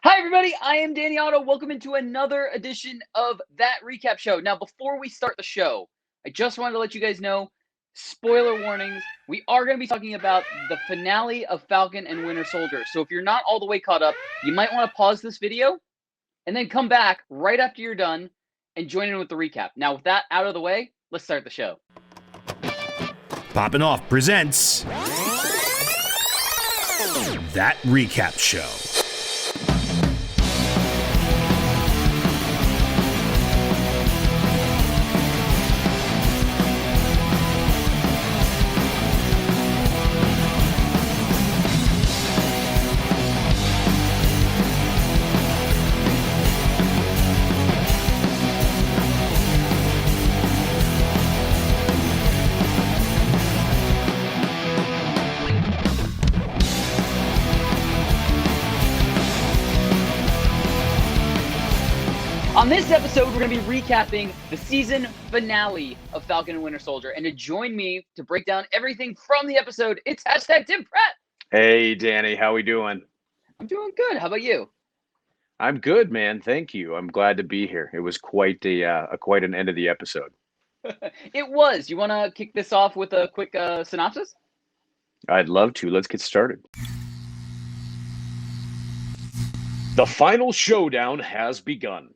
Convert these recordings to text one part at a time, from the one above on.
Hi, everybody. I am Danny Otto. Welcome into another edition of That Recap Show. Now, before we start the show, I just wanted to let you guys know, spoiler warnings, we are going to be talking about the finale of Falcon and Winter Soldier. So if you're not all the way caught up, you might want to pause this video and then come back right after you're done and join in with the recap. Now, with that out of the way, let's start the show. Poppin' Off presents That Recap Show. On this episode, we're going to be recapping the season finale of Falcon and Winter Soldier. And to join me to break down everything from the episode, it's hashtag Tim Pratt. Hey, Danny, how we doing? I'm doing good. How about you? I'm good, man. Thank you. I'm glad to be here. It was quite an end of the episode. It was. You want to kick this off with a quick synopsis? I'd love to. Let's get started. The final showdown has begun.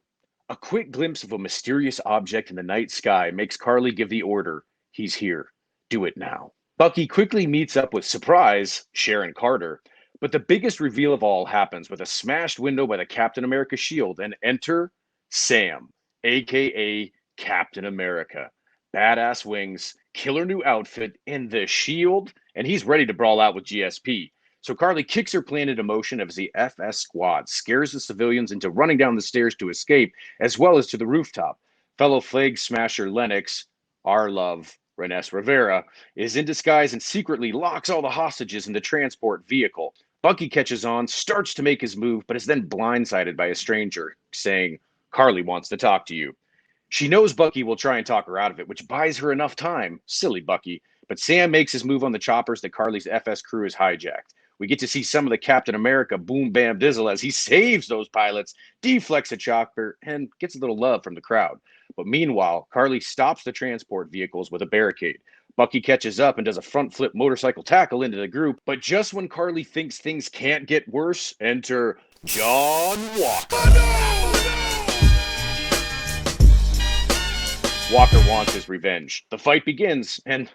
A quick glimpse of a mysterious object in the night sky makes Carly give the order. He's here. Do it now. Bucky quickly meets up with, surprise, Sharon Carter. But the biggest reveal of all happens with a smashed window by the Captain America shield, and enter Sam, a.k.a. Captain America. Badass wings, killer new outfit, and the shield, and he's ready to brawl out with GSP. So Carly kicks her plan into motion as the FS squad scares the civilians into running down the stairs to escape, as well as to the rooftop. Fellow flag smasher Lennox, our love, Renes Rivera, is in disguise and secretly locks all the hostages in the transport vehicle. Bucky catches on, starts to make his move, but is then blindsided by a stranger saying, Carly wants to talk to you. She knows Bucky will try and talk her out of it, which buys her enough time. Silly Bucky. But Sam makes his move on the choppers that Carly's FS crew has hijacked. We get to see some of the Captain America boom bam dizzle as he saves those pilots, deflects a chopper, and gets a little love from the crowd. But meanwhile, Carly stops the transport vehicles with a barricade. Bucky catches up and does a front flip motorcycle tackle into the group. But just when Carly thinks things can't get worse, enter John Walker. Walker wants his revenge. The fight begins, and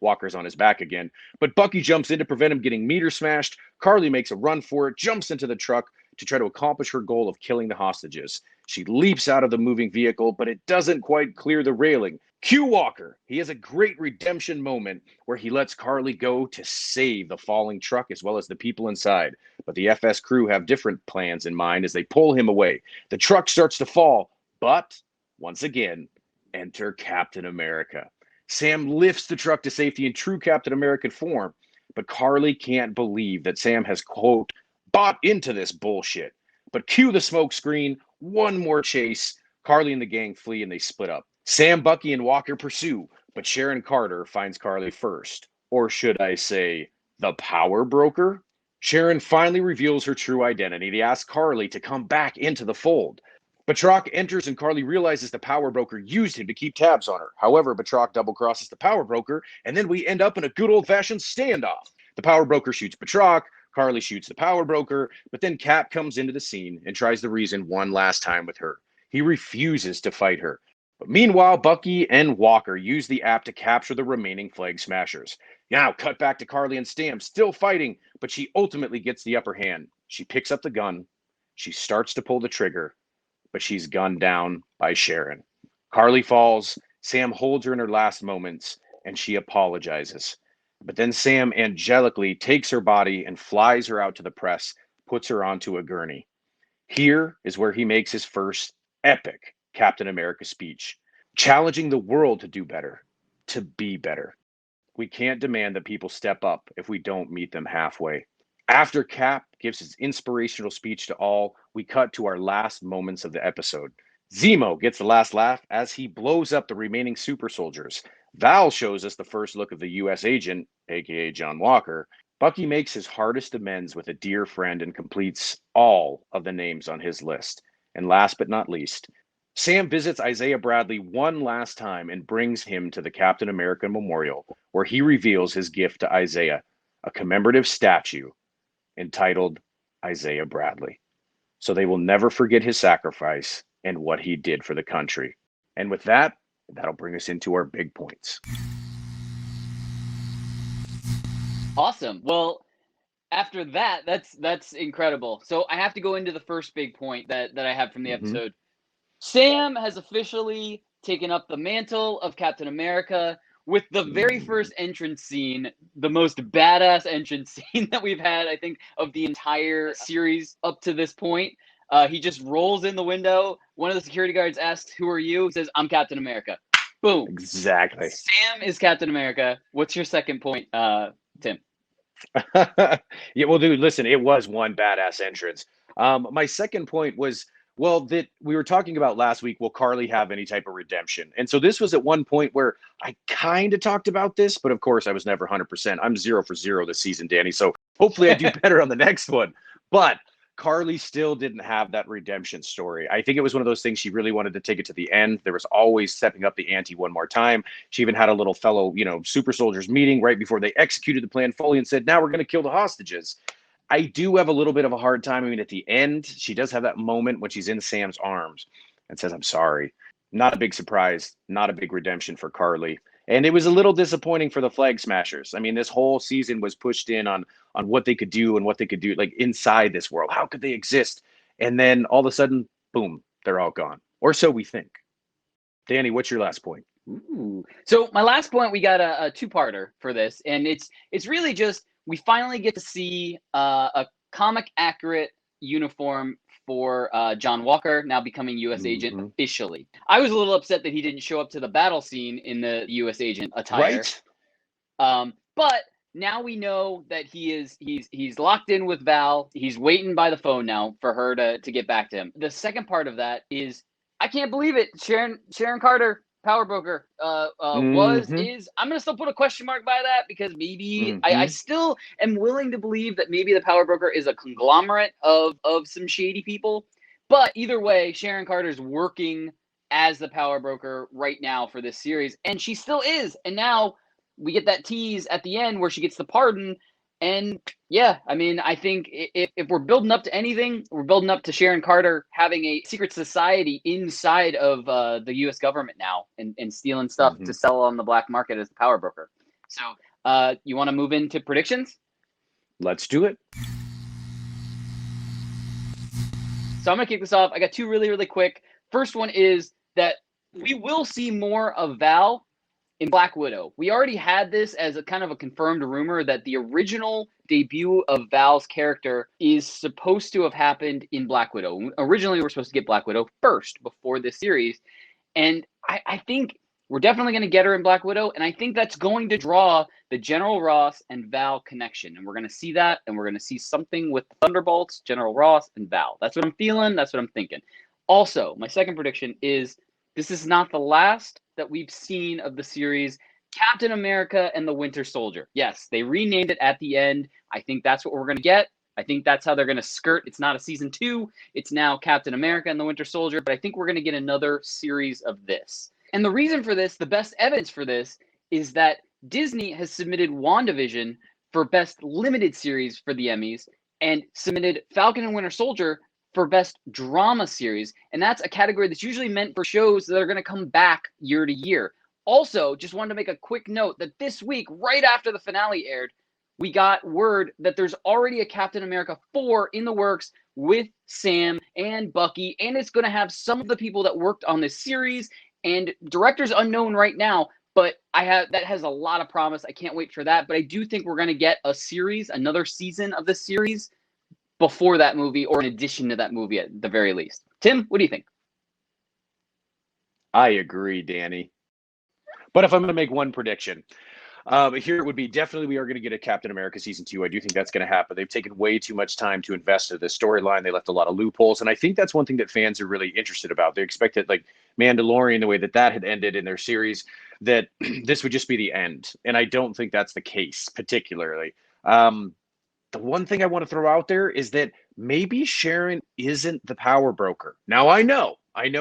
Walker's on his back again. But Bucky jumps in to prevent him getting meter smashed. Carly makes a run for it, jumps into the truck to try to accomplish her goal of killing the hostages. She leaps out of the moving vehicle, but it doesn't quite clear the railing. Cue Walker. He has a great redemption moment where he lets Carly go to save the falling truck as well as the people inside. But the FS crew have different plans in mind as they pull him away. The truck starts to fall, but once again, enter Captain America. Sam lifts the truck to safety in true Captain American form, but Carly can't believe that Sam has, quote, bought into this bullshit. But cue the smoke screen, one more chase. Carly and the gang flee and they split up. Sam, Bucky, and Walker pursue, but Sharon Carter finds Carly first. Or should I say, the power broker? Sharon finally reveals her true identity. They ask Carly to come back into the fold. Batroc enters and Carly realizes the power broker used him to keep tabs on her. However, Batroc double crosses the power broker, and then we end up in a good old-fashioned standoff. The power broker shoots Batroc, Carly shoots the power broker, but then Cap comes into the scene and tries to reason one last time with her. He refuses to fight her. But meanwhile, Bucky and Walker use the app to capture the remaining flag smashers. Now, cut back to Carly and Stam, still fighting, but she ultimately gets the upper hand. She picks up the gun. She starts to pull the trigger, but she's gunned down by Sharon. Carly falls. Sam holds her in her last moments, and she apologizes. But then Sam angelically takes her body and flies her out to the press, puts her onto a gurney. Here is where he makes his first epic Captain America speech, challenging the world to do better, to be better. We can't demand that people step up if we don't meet them halfway. After Cap gives his inspirational speech to all, we cut to our last moments of the episode. Zemo gets the last laugh as he blows up the remaining super soldiers. Val shows us the first look of the U.S. agent, aka John Walker, Bucky makes his hardest amends with a dear friend and completes all of the names on his list. And last but not least, Sam visits Isaiah Bradley one last time and brings him to the Captain America Memorial, where he reveals his gift to Isaiah, a commemorative statue entitled Isaiah Bradley. So they will never forget his sacrifice and what he did for the country. And with that, that'll bring us into our big points. Awesome. Well, after that, that's incredible. So I have to go into the first big point that I have from the episode. Sam has officially taken up the mantle of Captain America with the very first entrance scene, the most badass entrance scene that we've had, I think, of the entire series up to this point. He just rolls in the window. One of the security guards asks, "Who are you?" He says, "I'm Captain America." Boom. Exactly. Sam is Captain America. What's your second point, Tim? Yeah, well, dude, listen, it was one badass entrance. My second point was, well, that we were talking about last week, will Carly have any type of redemption? And so this was at one point where I kind of talked about this, but of course I was never 100%. I'm 0 for 0 this season, Danny. So hopefully I do better on the next one. But Carly still didn't have that redemption story. I think it was one of those things she really wanted to take it to the end. There was always stepping up the ante one more time. She even had a little fellow, super soldiers meeting right before they executed the plan fully and said, now we're going to kill the hostages. I do have a little bit of a hard time. I mean, at the end, she does have that moment when she's in Sam's arms and says, I'm sorry. Not a big surprise, not a big redemption for Carly. And it was a little disappointing for the Flag Smashers. I mean, this whole season was pushed in on what they could do and what they could do, like inside this world. How could they exist? And then all of a sudden, boom, they're all gone. Or so we think. Danny, what's your last point? Ooh. So my last point, we got a two-parter for this, and it's really just we finally get to see a comic accurate uniform for John Walker, now becoming U.S. agent officially. I was a little upset that he didn't show up to the battle scene in the U.S. agent attire. Right. But now we know that he's locked in with Val. He's waiting by the phone now for her to get back to him. The second part of that is, I can't believe it. Sharon Carter, power broker, I'm gonna still put a question mark by that, because maybe I still am willing to believe that maybe the power broker is a conglomerate of some shady people. But either way, Sharon Carter's working as the power broker right now for this series, and she still is. And now we get that tease at the end where she gets the pardon. And yeah, I mean, I think if we're building up to anything, we're building up to Sharon Carter having a secret society inside of the U.S. government now, and stealing stuff to sell on the black market as the power broker. So you want to move into predictions? Let's do it. So I'm going to kick this off. I got two really, really quick. First one is that we will see more of Val in Black Widow. We already had this as a kind of a confirmed rumor that the original debut of Val's character is supposed to have happened in Black Widow. Originally, we were supposed to get Black Widow first before this series. And I think we're definitely going to get her in Black Widow. And I think that's going to draw the General Ross and Val connection. And we're going to see that. And we're going to see something with the Thunderbolts, General Ross, and Val. That's what I'm feeling. That's what I'm thinking. Also, my second prediction is this is not the last that we've seen of the series Captain America and the Winter Soldier. Yes, they renamed it at the end. I think that's what we're going to get. I think that's how they're going to skirt. It's not a season 2. It's now Captain America and the Winter Soldier, but I think we're going to get another series of this. And the reason for this, the best evidence for this, is that Disney has submitted WandaVision for Best Limited Series for the Emmys and submitted Falcon and Winter Soldier for Best Drama Series. And that's a category that's usually meant for shows that are going to come back year to year. Also, just wanted to make a quick note that this week, right after the finale aired, we got word that there's already a Captain America 4 in the works with Sam and Bucky, and it's going to have some of the people that worked on this series, and director's unknown right now, but that has a lot of promise. I can't wait for that, but I do think we're going to get a series, another season of this series before that movie, or in addition to that movie at the very least. Tim, what do you think? I agree, Danny. But if I'm going to make one prediction, here it would be definitely we are going to get a Captain America season 2. I do think that's going to happen. They've taken way too much time to invest in this storyline. They left a lot of loopholes. And I think that's one thing that fans are really interested about. They expected, like Mandalorian, the way that had ended in their series, that this would just be the end. And I don't think that's the case, particularly. The one thing I want to throw out there is that maybe Sharon isn't the power broker. Now, I know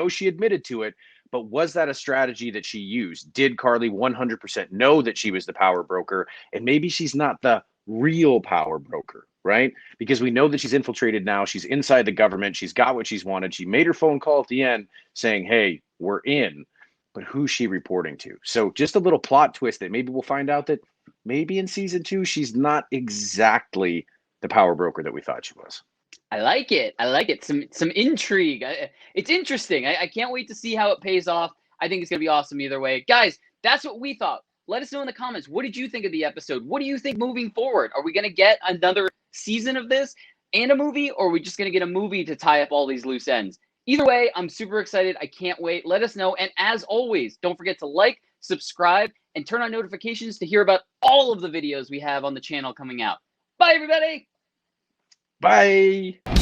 she admitted to it, but was that a strategy that she used? Did Carly 100% know that she was the power broker? And maybe she's not the real power broker, right? Because we know that she's infiltrated now. She's inside the government. She's got what she's wanted. She made her phone call at the end saying, hey, we're in. But who's she reporting to? So just a little plot twist that maybe we'll find out that maybe in season 2, she's not exactly the power broker that we thought she was. I like it. I like it. Some intrigue. It's interesting. I can't wait to see how it pays off. I think it's going to be awesome either way. Guys, that's what we thought. Let us know in the comments. What did you think of the episode? What do you think moving forward? Are we going to get another season of this and a movie, or are we just going to get a movie to tie up all these loose ends? Either way, I'm super excited. I can't wait. Let us know. And as always, don't forget to like, subscribe, and turn on notifications to hear about all of the videos we have on the channel coming out. Bye, everybody. Bye.